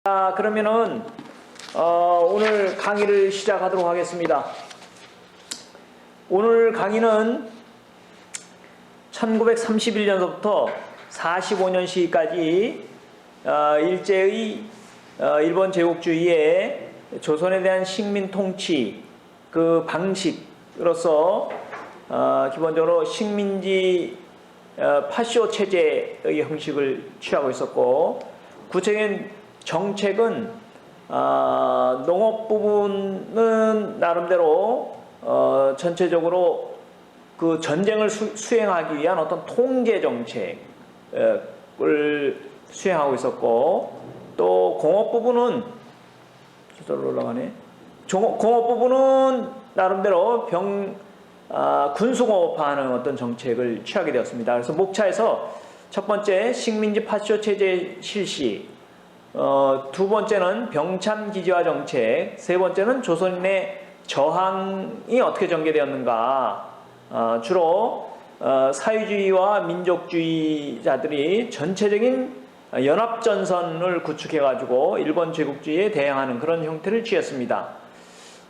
자, 그러면은 오늘 강의를 시작하도록 하겠습니다. 오늘 강의는 1931년서부터 45년 시기까지 일제의 일본 제국주의의 조선에 대한 식민 통치 그 방식으로서 기본적으로 식민지 파쇼 체제의 형식을 취하고 있었고, 구체적인 정책은 농업 부분은 나름대로 전체적으로 그 전쟁을 수행하기 위한 어떤 통제 정책을 수행하고 있었고, 또 공업 부분은 올라가네. 공업 부분은 나름대로 군수공업화하는 어떤 정책을 취하게 되었습니다. 그래서 목차에서 첫 번째 식민지 파쇼 체제 실시, 두 번째는 병참 기지화 정책, 세 번째는 조선인의 저항이 어떻게 전개되었는가. 주로 사회주의와 민족주의자들이 전체적인 연합전선을 구축해가지고 일본 제국주의에 대항하는 그런 형태를 취했습니다.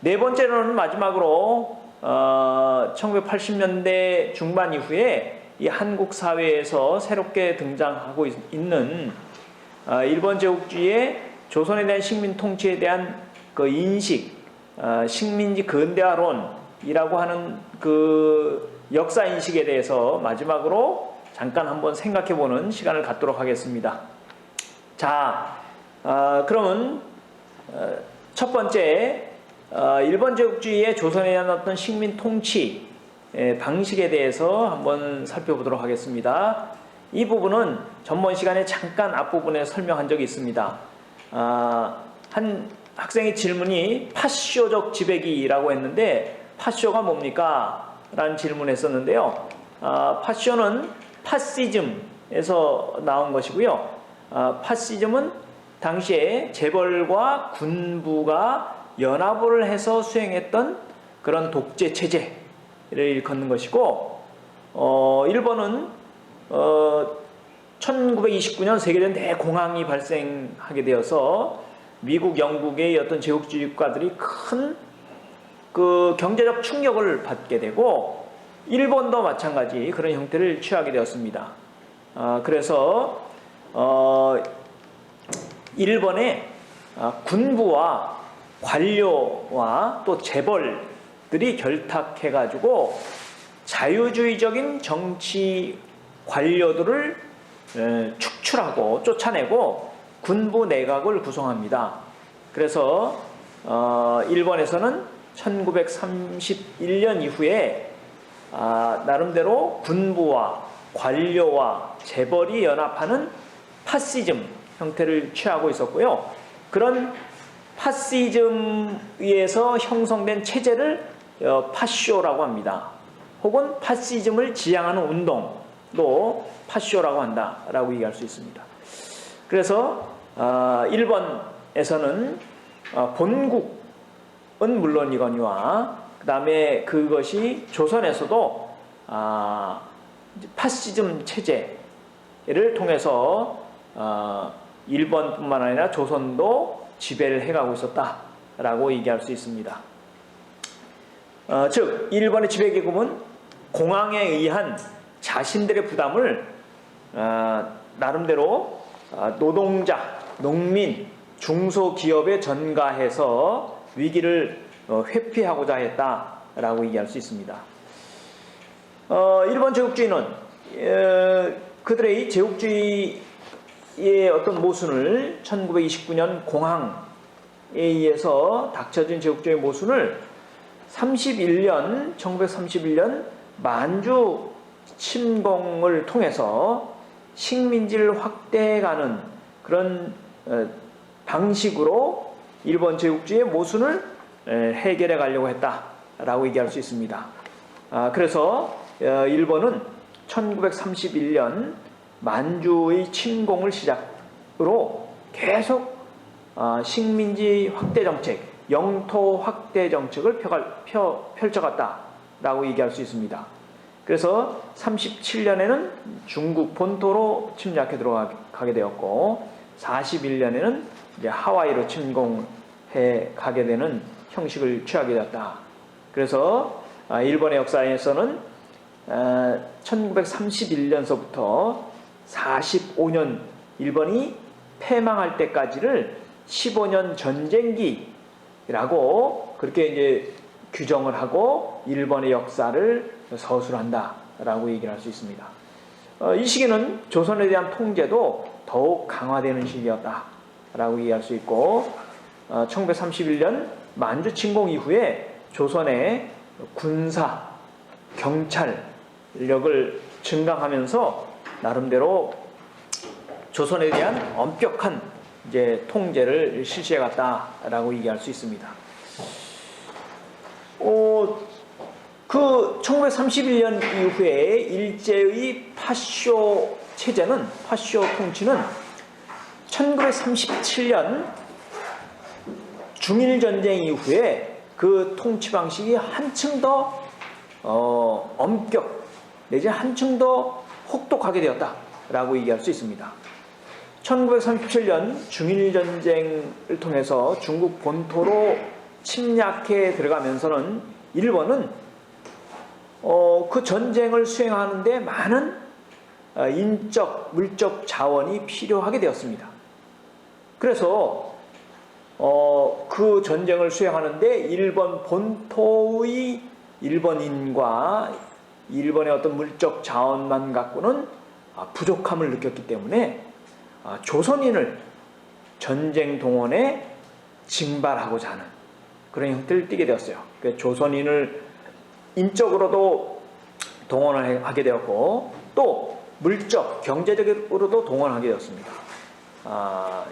네 번째로는 마지막으로 1980년대 중반 이후에 이 한국 사회에서 새롭게 등장하고 있는 일본 제국주의의 조선에 대한 식민 통치에 대한 그 인식, 식민지 근대화론이라고 하는 그 역사 인식에 대해서 마지막으로 잠깐 한번 생각해보는 시간을 갖도록 하겠습니다. 자, 그러면 첫 번째 일본 제국주의의 조선에 대한 어떤 식민 통치 방식에 대해서 한번 살펴보도록 하겠습니다. 이 부분은 전번 시간에 잠깐 앞부분에 설명한 적이 있습니다. 한 학생의 질문이 파쇼적 지배기라고 했는데, 파쇼가 뭡니까? 라는 질문을 했었는데요. 파쇼는 파시즘에서 나온 것이고요. 파시즘은 당시에 재벌과 군부가 연합을 해서 수행했던 그런 독재 체제를 일컫는 것이고, 일본은 1929년 세계적인 대공황이 발생하게 되어서 미국, 영국의 어떤 제국주의 국가들이 큰 그 경제적 충격을 받게 되고, 일본도 마찬가지 그런 형태를 취하게 되었습니다. 그래서 일본의 군부와 관료와 또 재벌들이 결탁해가지고 자유주의적인 정치 관료들을 축출하고 쫓아내고 군부 내각을 구성합니다. 그래서 일본에서는 1931년 이후에 나름대로 군부와 관료와 재벌이 연합하는 파시즘 형태를 취하고 있었고요. 그런 파시즘에서 형성된 체제를 파쇼라고 합니다. 혹은 파시즘을 지향하는 운동도 파쇼라고 한다라고 얘기할 수 있습니다. 그래서 일본에서는 본국은 물론이거니와 그 다음에 그것이 조선에서도 파시즘 체제를 통해서 일본뿐만 아니라 조선도 지배를 해가고 있었다라고 얘기할 수 있습니다. 즉 일본의 지배계급은 공황에 의한 자신들의 부담을 나름대로 노동자, 농민, 중소기업에 전가해서 위기를 회피하고자 했다라고 얘기할 수 있습니다. 일본 제국주의는 그들의 제국주의의 어떤 모순을 1929년 공황에 의해서 닥쳐진 제국주의 모순을 1931년 만주 침공을 통해서 식민지를 확대해가는 그런 방식으로 일본 제국주의의 모순을 해결해 가려고 했다라고 얘기할 수 있습니다. 그래서 일본은 1931년 만주의 침공을 시작으로 계속 식민지 확대 정책, 영토 확대 정책을 펼쳐갔다라고 얘기할 수 있습니다. 그래서 37년에는 중국 본토로 침략해 들어가게 되었고, 41년에는 이제 하와이로 침공해 가게 되는 형식을 취하게 되었다. 그래서 일본의 역사에서는 1931년서부터 45년 일본이 패망할 때까지를 15년 전쟁기라고 그렇게 이제 규정을 하고 일본의 역사를 서술한다라고 얘기를 할 수 있습니다. 이 시기는 조선에 대한 통제도 더욱 강화되는 시기였다라고 얘기할 수 있고 1931년 만주 침공 이후에 조선의 군사, 경찰력을 증강하면서 나름대로 조선에 대한 엄격한 이제 통제를 실시해 갔다라고 얘기할 수 있습니다. 그 1931년 이후에 일제의 파쇼 체제는, 파쇼 통치는 1937년 중일전쟁 이후에 그 통치 방식이 한층 더 엄격 내지 한층 더 혹독하게 되었다라고 얘기할 수 있습니다. 1937년 중일전쟁을 통해서 중국 본토로 침략해 들어가면서는 일본은 그 전쟁을 수행하는데 많은 인적, 물적 자원이 필요하게 되었습니다. 그래서 그 전쟁을 수행하는데 일본 본토의 일본인과 일본의 어떤 물적 자원만 갖고는 부족함을 느꼈기 때문에 조선인을 전쟁 동원에 징발하고자 하는 그런 형태를 띠게 되었어요. 그래서 조선인을 인적으로도 동원을 하게 되었고 또 물적, 경제적으로도 동원하게 되었습니다.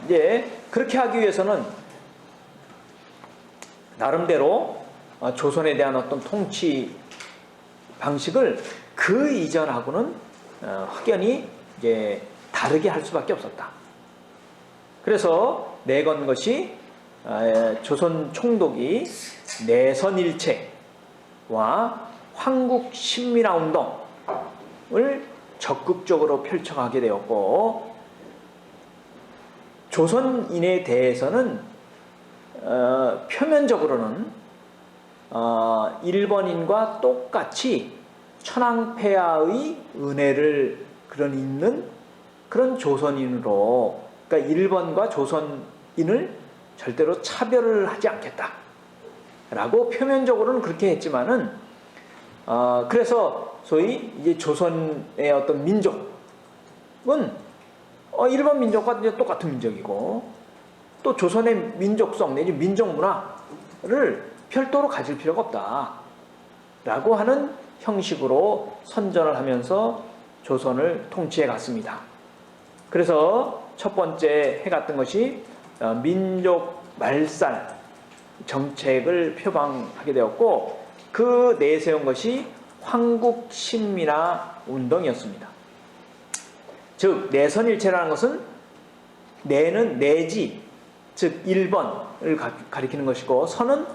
이제 그렇게 하기 위해서는 나름대로 조선에 대한 어떤 통치 방식을 그 이전하고는 확연히 이제 다르게 할 수밖에 없었다. 그래서 내건 것이 조선 총독이 내선일체와 황국신민화 운동을 적극적으로 펼쳐가게 되었고 조선인에 대해서는 표면적으로는 일본인과 똑같이 천황폐하의 은혜를 있는 그런 조선인으로, 그러니까 일본과 조선인을 절대로 차별을 하지 않겠다라고 표면적으로는 그렇게 했지만은 그래서 소위 이제 조선의 어떤 민족은 일본 민족과 이제 똑같은 민족이고 또 조선의 민족성 내지 민족 문화를 별도로 가질 필요가 없다라고 하는 형식으로 선전을 하면서 조선을 통치해 갔습니다. 그래서 첫 번째 해갔던 것이 민족 말살 정책을 표방하게 되었고 그 내세운 것이 황국신민화 운동이었습니다. 즉 내선일체라는 것은 내는 내지 즉 일본을 가리키는 것이고 선은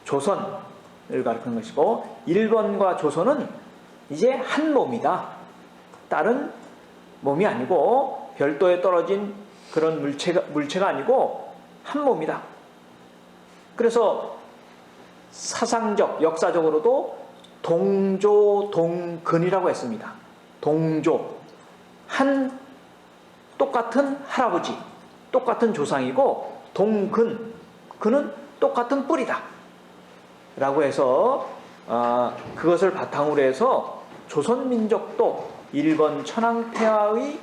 조선을 가리키는 것이고 일본과 조선은 이제 한 몸이다. 다른 몸이 아니고 별도에 떨어진 그런 물체가 아니고 한 몸이다. 그래서 사상적, 역사적으로도 동조동근이라고 했습니다. 동조, 한 똑같은 할아버지, 똑같은 조상이고 동근, 그는 똑같은 뿌리다 라고 해서 그것을 바탕으로 해서 조선민족도 일본 천황폐하의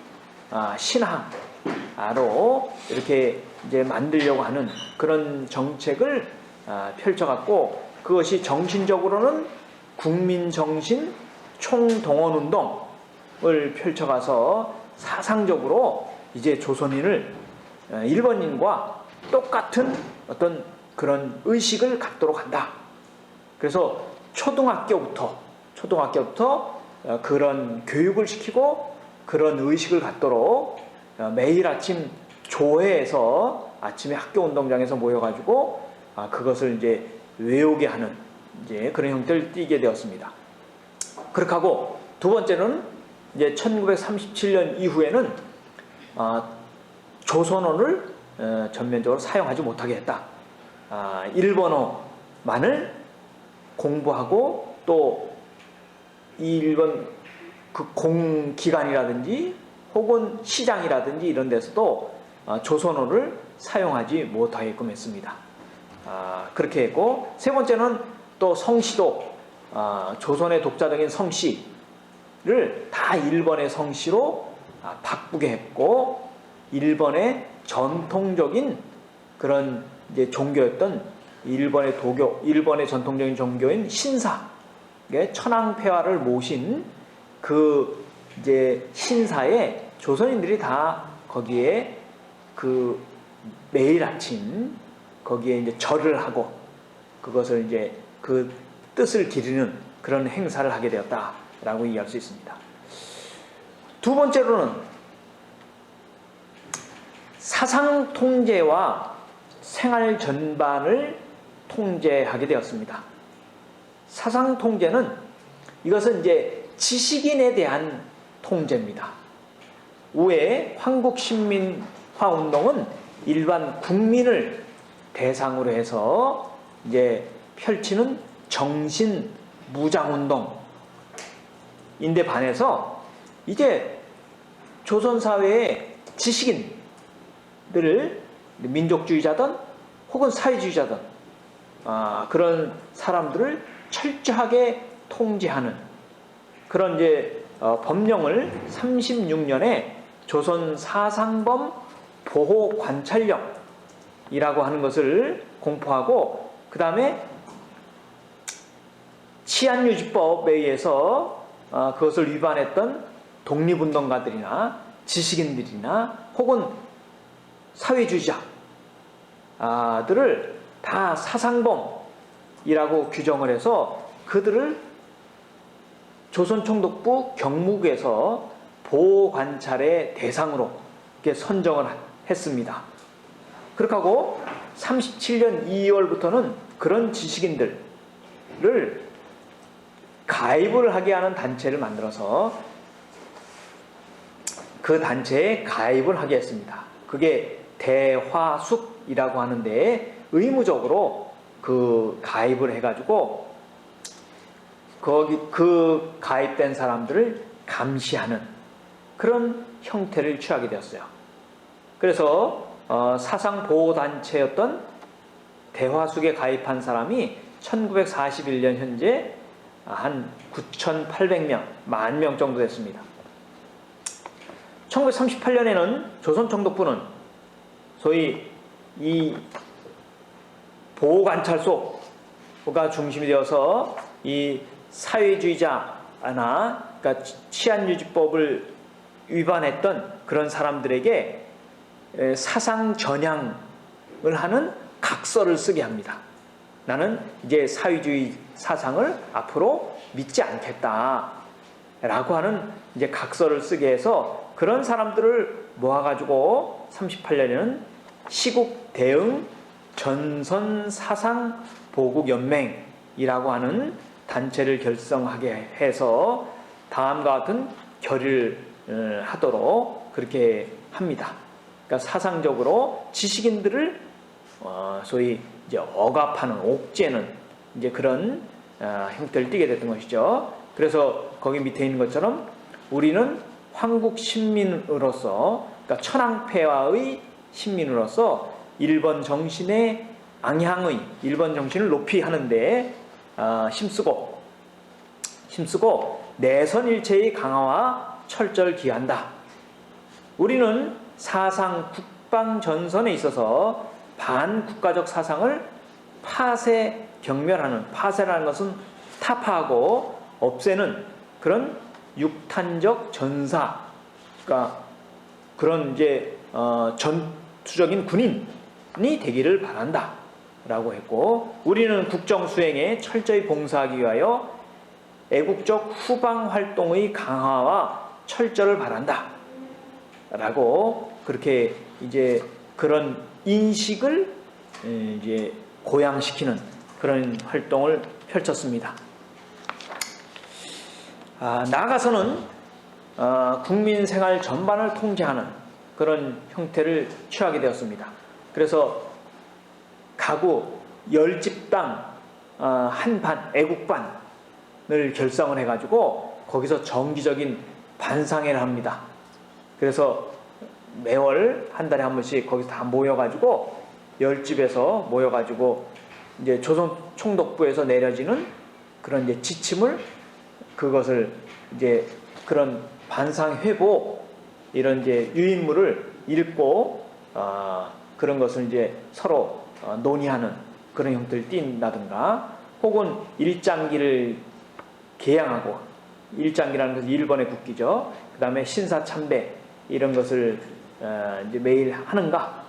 신하로 이렇게 이제 만들려고 하는 그런 정책을 펼쳐갔고 그것이 정신적으로는 국민정신 총동원운동을 펼쳐가서 사상적으로 이제 조선인을 일본인과 똑같은 어떤 그런 의식을 갖도록 한다. 그래서 초등학교부터 그런 교육을 시키고 그런 의식을 갖도록 매일 아침 조회에서 아침에 학교 운동장에서 모여가지고 그것을 이제 외우게 하는 이제 그런 형태를 띠게 되었습니다. 그렇게 하고 두 번째는 이제 1937년 이후에는 조선어를 전면적으로 사용하지 못하게 했다. 일본어만을 공부하고 또 이 일본 그 공기관이라든지 혹은 시장이라든지 이런 데서도 조선어를 사용하지 못하게끔 했습니다. 그렇게 했고, 세 번째는 또 성씨도 조선의 독자적인 성씨를 다 일본의 성씨로 바꾸게 했고, 일본의 전통적인 그런 이제 종교였던 일본의 전통적인 종교인 신사, 천황폐하를 모신 그 이제 신사에 조선인들이 다 거기에 그 매일 아침 거기에 이제 절을 하고 그것을 이제 그 뜻을 기리는 그런 행사를 하게 되었다라고 이해할 수 있습니다. 두 번째로는 사상 통제와 생활 전반을 통제하게 되었습니다. 사상 통제는 이것은 이제 지식인에 대한 통제입니다. 우에 황국신민화 운동은 일반 국민을 대상으로 해서 이제 펼치는 정신 무장 운동인데 반해서 이제 조선 사회의 지식인들을 민족주의자든 혹은 사회주의자든 그런 사람들을 철저하게 통제하는 그런 이제 법령을 36년에 조선 사상범 보호 관찰령이라고 하는 것을 공포하고, 그 다음에 치안유지법에 의해서 그것을 위반했던 독립운동가들이나 지식인들이나 혹은 사회주의자들을 다 사상범이라고 규정을 해서 그들을 조선총독부 경무국에서 보호관찰의 대상으로 이렇게 선정을 했습니다. 그렇게 하고 37년 2월부터는 그런 지식인들을 가입을 하게 하는 단체를 만들어서 그 단체에 가입을 하게 했습니다. 그게 대화숙이라고 하는데 의무적으로 그 가입을 해가지고 거기 그 가입된 사람들을 감시하는 그런 형태를 취하게 되었어요. 그래서 사상보호단체였던 대화숙에 가입한 사람이 1941년 현재 한 9,800명, 10,000명 정도 됐습니다. 1938년에는 조선총독부는 소위 이 보호관찰소가 중심이 되어서 이 사회주의자나 그러니까 치안유지법을 위반했던 그런 사람들에게 사상 전향을 하는 각서를 쓰게 합니다. 나는 이제 사회주의 사상을 앞으로 믿지 않겠다라고 하는 이제 각서를 쓰게 해서 그런 사람들을 모아가지고 38년에는 시국 대응 전선 사상 보국 연맹이라고 하는 단체를 결성하게 해서 다음과 같은 결의를 하도록 그렇게 합니다. 그러니까 사상적으로 지식인들을 소위 이제 억압하는, 옥죄는 이제 그런 형태를 띠게 됐던 것이죠. 그래서 거기 밑에 있는 것처럼 우리는 황국 신민으로서, 그러니까 천황폐하의 신민으로서 일본 정신의 앙향의 일본 정신을 높이 하는데 힘쓰고 내선일체의 강화와 철저를 기한다. 우리는 사상 국방 전선에 있어서 반국가적 사상을 파쇄 경멸하는, 파쇄라는 것은 타파하고 없애는 그런 육탄적 전사, 그러니까 그런 이제 전투적인 군인이 되기를 바란다 라고 했고, 우리는 국정 수행에 철저히 봉사하기 위하여 애국적 후방 활동의 강화와 철저를 바란다 라고 그렇게 이제 그런 인식을 이제 고양시키는 그런 활동을 펼쳤습니다. 나아가서는 국민 생활 전반을 통제하는 그런 형태를 취하게 되었습니다. 그래서 가구 10집당 한 반, 애국반을 결성을 해가지고 거기서 정기적인 반상회를 합니다. 그래서 매월 한 달에 한 번씩 거기서 다 모여가지고 10집에서 모여가지고 이제 조선 총독부에서 내려지는 그런 이제 지침을 그것을 이제 그런 반상회복 이런 이제 유인물을 읽고 그런 것을 이제 서로 논의하는 그런 형태를 띈다든가 혹은 일장기를 개양하고 일장기라는 것은 일본의 국기죠. 그 다음에 신사참배 이런 것을 이제 매일 하는가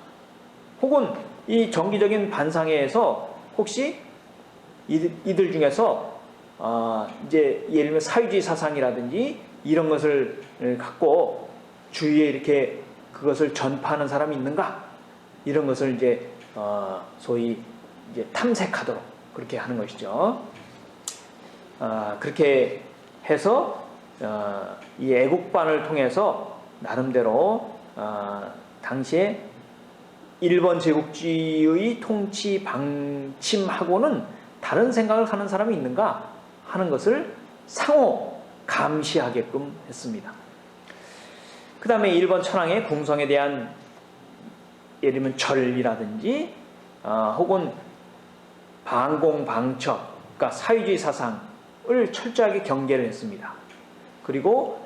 혹은 이 정기적인 반상회에서 혹시 이들 중에서 이제 예를 들면 사유지 사상이라든지 이런 것을 갖고 주위에 이렇게 그것을 전파하는 사람이 있는가 이런 것을 이제 소위 이제 탐색하도록 그렇게 하는 것이죠. 그렇게 해서 이 애국반을 통해서 나름대로 당시에 일본 제국주의의 통치 방침하고는 다른 생각을 하는 사람이 있는가 하는 것을 상호 감시하게끔 했습니다. 그 다음에 일본 천황의 궁성에 대한 예를 들면 절이라든지 혹은 방공방첩, 그러니까 사회주의 사상을 철저하게 경계를 했습니다. 그리고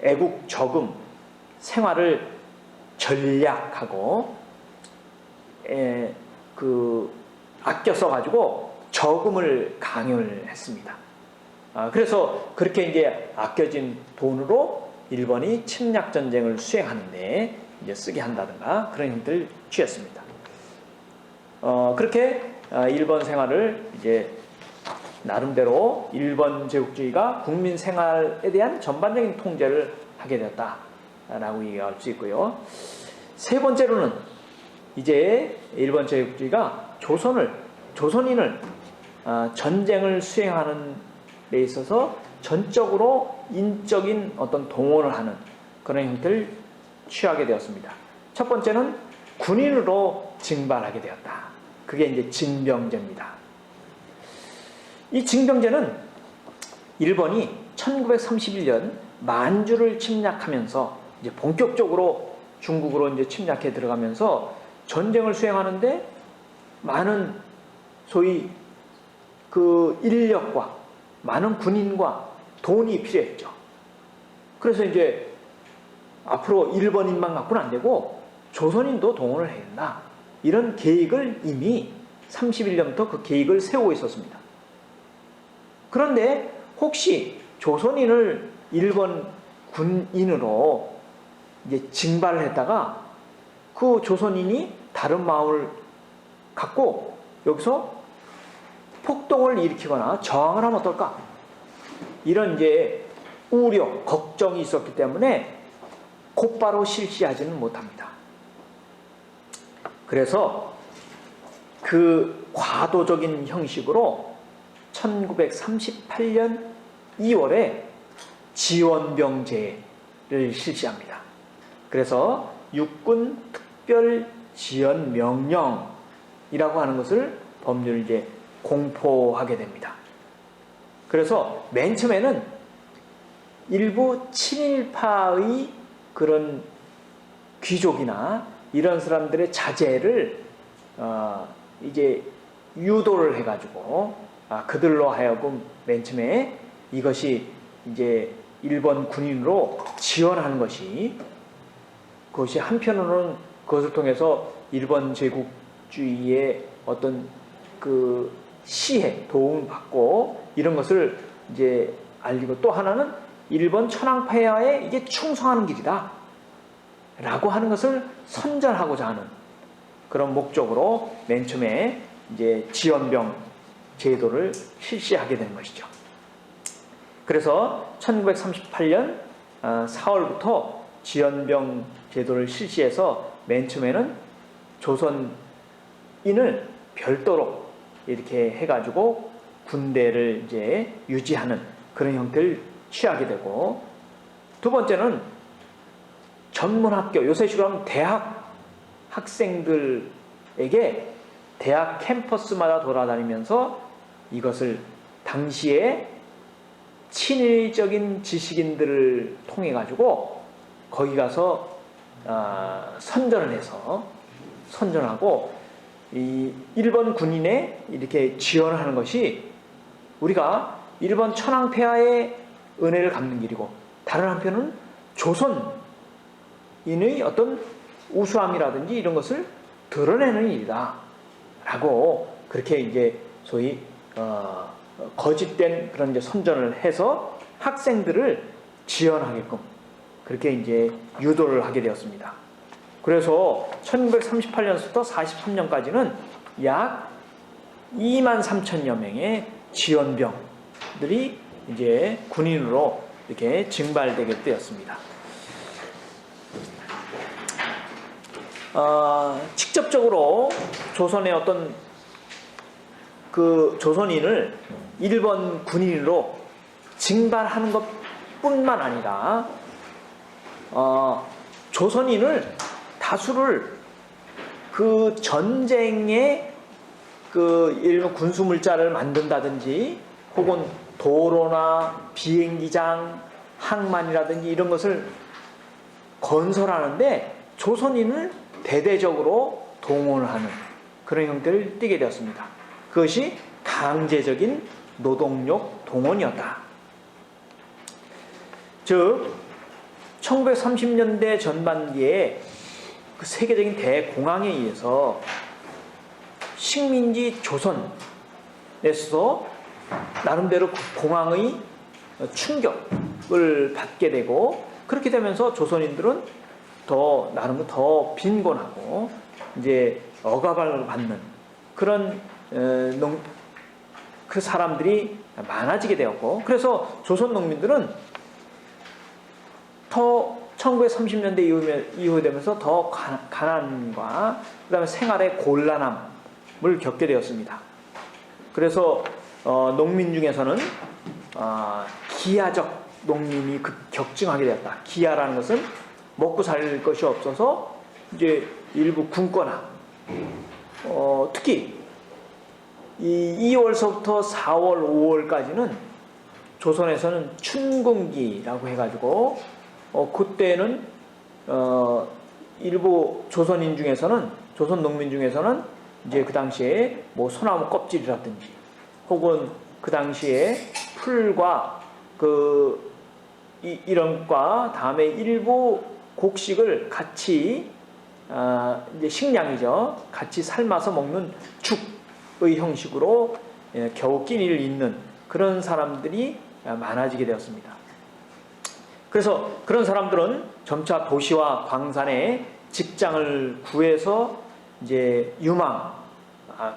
애국 저금 생활을 전략하고 아껴 써가지고 저금을 강요를 했습니다. 그래서 그렇게 이제 아껴진 돈으로 일본이 침략 전쟁을 수행하는데 이제 쓰게 한다든가 그런 형태를 취했습니다. 그렇게 일본 생활을 이제 나름대로 일본 제국주의가 국민 생활에 대한 전반적인 통제를 하게 되었다라고 얘기할 수 있고요. 세 번째로는 이제 일본 제국주의가 조선인을 전쟁을 수행하는 데 있어서 전적으로 인적인 어떤 동원을 하는 그런 형태를 취하게 되었습니다. 첫 번째는 군인으로 징발하게 되었다. 그게 이제 징병제입니다. 이 징병제는 일본이 1931년 만주를 침략하면서 이제 본격적으로 중국으로 이제 침략해 들어가면서 전쟁을 수행하는데 많은 소위 그 인력과 많은 군인과 돈이 필요했죠. 그래서 이제 앞으로 일본인만 갖고는 안 되고 조선인도 동원을 해야 된다. 이런 계획을 이미 31년부터 그 계획을 세우고 있었습니다. 그런데 혹시 조선인을 일본 군인으로 이제 징발을 했다가 그 조선인이 다른 마음을 갖고 여기서 폭동을 일으키거나 저항을 하면 어떨까? 이런 이제 우려, 걱정이 있었기 때문에 곧바로 실시하지는 못합니다. 그래서 그 과도적인 형식으로 1938년 2월에 지원병제를 실시합니다. 그래서 육군 특별 지원 명령이라고 하는 것을 법률을 이제 공포하게 됩니다. 그래서 맨 처음에는 일부 친일파의 그런 귀족이나 이런 사람들의 자제를 이제 유도를 해가지고 그들로 하여금 맨 처음에 이것이 이제 일본 군인으로 지원하는 것이 그것이 한편으로는 그것을 통해서 일본 제국주의의 어떤 그 시해 도움을 받고 이런 것을 이제 알리고 또 하나는 일본 천황폐하에 이게 충성하는 길이다 라고 하는 것을 선전하고자 하는 그런 목적으로 맨 처음에 이제 지원병 제도를 실시하게 된 것이죠. 그래서 1938년 4월부터 지원병 제도를 실시해서 맨 처음에는 조선인을 별도로 이렇게 해가지고 군대를 이제 유지하는 그런 형태를 취하게 되고, 두 번째는 전문학교, 요새식으로 하면 대학 학생들에게 대학 캠퍼스마다 돌아다니면서 이것을 당시에 친일적인 지식인들을 통해 가지고 거기 가서 선전을 해서 선전하고 이 일본 군인에 이렇게 지원을 하는 것이 우리가 일본 천황폐하의 은혜를 갚는 길이고, 다른 한편은 조선인의 어떤 우수함이라든지 이런 것을 드러내는 일이다 라고 그렇게 이제 소위 거짓된 그런 이제 선전을 해서 학생들을 지원하게끔 그렇게 이제 유도를 하게 되었습니다. 그래서 1938년부터 43년까지는 약 23,000여 명의 지원병들이 이제 군인으로 이렇게 징발되게 되었습니다. 직접적으로 조선의 어떤 그 조선인을 일본 군인으로 징발하는 것뿐만 아니라 조선인을 다수를 그 전쟁에 그 일본 군수물자를 만든다든지 혹은 도로나 비행기장, 항만이라든지 이런 것을 건설하는데 조선인을 대대적으로 동원하는 그런 형태를 띠게 되었습니다. 그것이 강제적인 노동력 동원이었다. 즉 1930년대 전반기에 그 세계적인 대공황에 의해서 식민지 조선에서 나름대로 그 공황의 충격을 받게 되고, 그렇게 되면서 조선인들은 나름 더 빈곤하고 이제 억압을 받는 그런 그 사람들이 많아지게 되었고, 그래서 조선 농민들은 더 1930년대 이후에 되면서 더 가난과 그다음에 생활의 곤란함을 겪게 되었습니다. 그래서 농민 중에서는 기아적 농민이 격증하게 되었다. 기아라는 것은 먹고 살 것이 없어서 이제 일부 굶거나 특히 이 2월서부터 4월, 5월까지는 조선에서는 춘궁기라고 해가지고 그때는 일부 조선인 중에서는, 조선 농민 중에서는 이제 그 당시에 뭐 소나무 껍질이라든지 혹은 그 당시에 풀과 이런 과 다음에 일부 곡식을 같이 이제 식량이죠. 같이 삶아서 먹는 죽의 형식으로 겨우 끼니를 잇는 그런 사람들이 많아지게 되었습니다. 그래서 그런 사람들은 점차 도시와 광산에 직장을 구해서 이제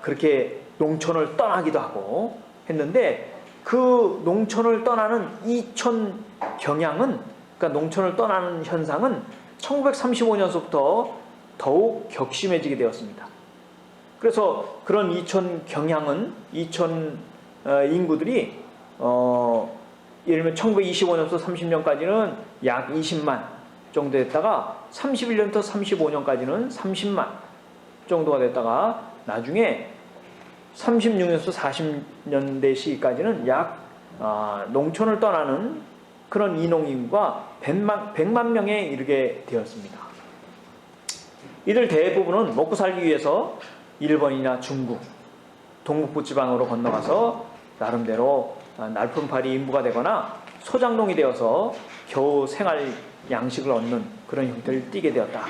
그렇게 농촌을 떠나기도 하고 했는데, 그 농촌을 떠나는 이촌 경향은, 그러니까 농촌을 떠나는 현상은 1935년서부터 더욱 격심해지게 되었습니다. 그래서 그런 이촌 경향은, 이촌 인구들이 예를 들면 1925년부터 30년까지는 약 20만 정도 됐다가 31년부터 35년까지는 30만 정도가 됐다가 나중에 36년부터 40년대 시기까지는 약 농촌을 떠나는 그런 이농인구가 100만 명에 이르게 되었습니다. 이들 대부분은 먹고 살기 위해서 일본이나 중국, 동북부 지방으로 건너가서 나름대로 날품팔이 인부가 되거나 소장농이 되어서 겨우 생활 양식을 얻는 그런 형태를 띠게 되었다.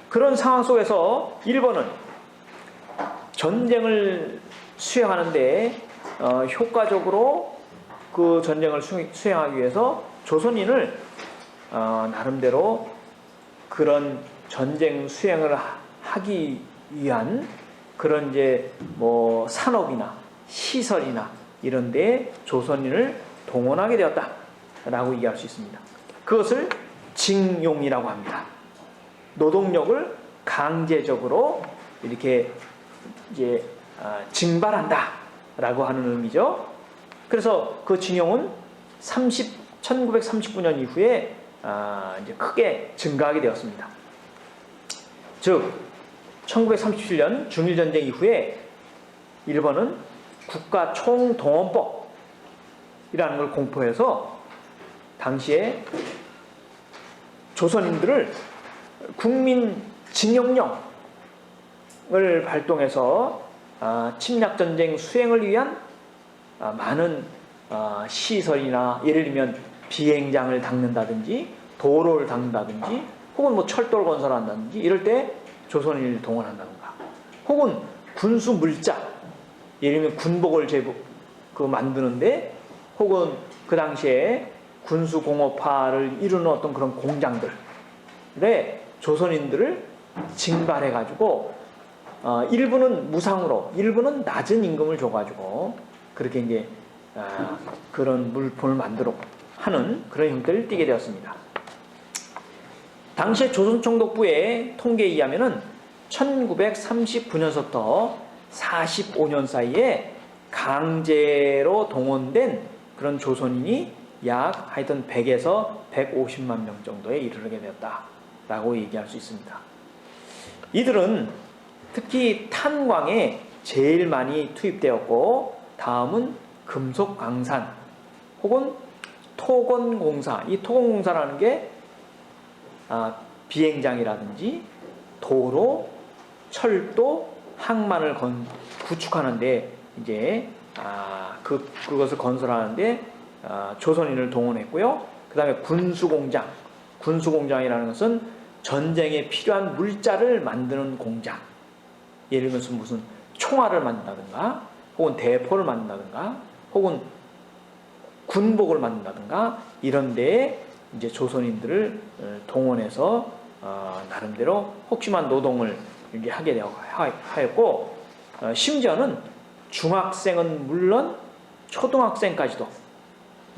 그런 상황 속에서 일본은 전쟁을 수행하는데 효과적으로 그 전쟁을 수행하기 위해서 조선인을 나름대로 그런 전쟁 수행을 하기 위한 그런 이제 뭐 산업이나 시설이나 이런 데에 조선인을 동원하게 되었다라고 얘기할 수 있습니다. 그것을 징용이라고 합니다. 노동력을 강제적으로 이렇게 이제 징발한다라고 하는 의미죠. 그래서 그 징용은 1939년 이후에 이제 크게 증가하게 되었습니다. 즉 1937년 중일전쟁 이후에 일본은 국가 총동원법이라는 걸 공포해서 당시에 조선인들을 국민징용령을 발동해서 침략전쟁 수행을 위한 많은 시설이나 예를 들면 비행장을 닦는다든지 도로를 닦는다든지 혹은 뭐 철도를 건설한다든지 이럴 때 조선인을 동원한다든가 혹은 군수 물자 예를 들면 군복을 만드는데 혹은 그 당시에 군수공업화를 이루는 어떤 그런 공장들에 조선인들을 징발해가지고 일부는 무상으로 일부는 낮은 임금을 줘가지고 그렇게 이제 그런 물품을 만들어 하는 그런 형태를 띠게 되었습니다. 당시에 조선총독부의 통계에 의하면은 1939년부터 45년 사이에 강제로 동원된 그런 조선인이 약 하여튼 100에서 150만 명 정도에 이르게 되었다라고 얘기할 수 있습니다. 이들은 특히 탄광에 제일 많이 투입되었고 다음은 금속 광산 혹은 토건공사. 이 토건공사라는 게 비행장이라든지 도로, 철도, 항만을 구축하는데 이제 그것을 건설하는데 조선인을 동원했고요. 그 다음에 군수공장. 군수공장이라는 것은 전쟁에 필요한 물자를 만드는 공장. 예를 들면서 무슨 총알을 만든다든가 혹은 대포를 만든다든가 혹은 군복을 만든다든가 이런 데에 이제 조선인들을 동원해서 나름대로 혹시만 노동을 이렇게 하게 하였고 심지어는 중학생은 물론 초등학생까지도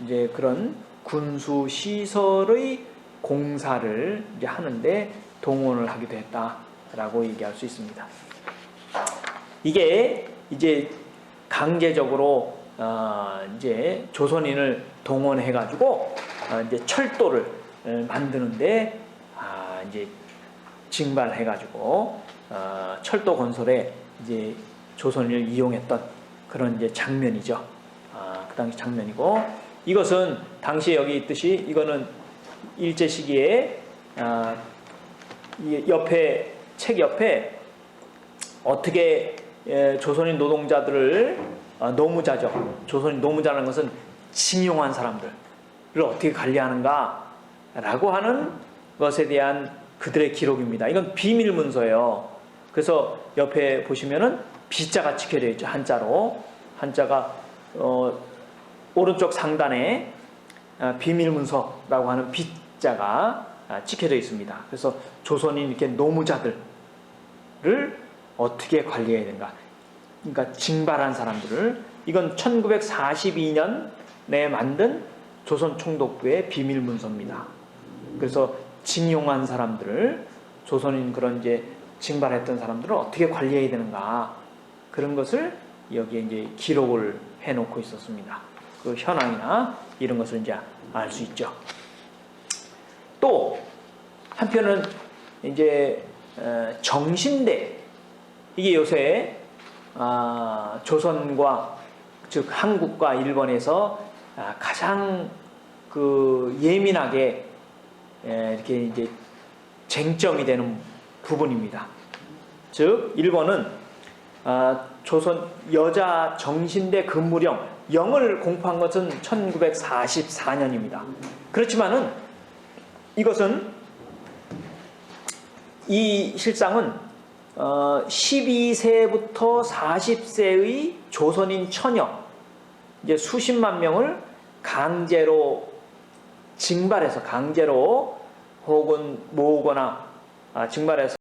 이제 그런 군수 시설의 공사를 이제 하는데 동원을 하기도 했다라고 얘기할 수 있습니다. 이게 이제 강제적으로 이제 조선인을 동원해가지고 이제 철도를 만드는데 이제 징발해가지고 철도 건설에 이제 조선인을 이용했던 그런 이제 장면이죠. 그 당시 장면이고 이것은 당시에 여기 있듯이 이거는 일제 시기에 옆에 책 옆에 어떻게 조선인 노동자들을 노무자죠. 조선인 노무자라는 것은 징용한 사람들을 어떻게 관리하는가라고 하는 것에 대한 그들의 기록입니다. 이건 비밀 문서예요. 그래서 옆에 보시면은 B자가 찍혀져 있죠. 한자로. 한자가 오른쪽 상단에 비밀 문서라고 하는 B자가 찍혀져 있습니다. 그래서 조선인 이렇게 노무자들을 어떻게 관리해야 되는가. 그러니까 징발한 사람들을 이건 1942년에 만든 조선총독부의 비밀 문서입니다. 그래서 징용한 사람들을 조선인 그런 이제 징발했던 사람들을 어떻게 관리해야 되는가 그런 것을 여기에 이제 기록을 해놓고 있었습니다. 그 현황이나 이런 것을 이제 알 수 있죠. 또 한편은 이제 정신대 이게 요새 조선과 즉 한국과 일본에서 가장 그 예민하게 이렇게 이제 쟁점이 되는 부분입니다. 즉 일본은 조선 여자 정신대 근무령 0을 공포한 것은 1944년입니다. 그렇지만은 이것은 이 실상은 12세부터 40세의 조선인 처녀 이제 수십만 명을 강제로 징발해서 강제로 혹은 모으거나 징발해서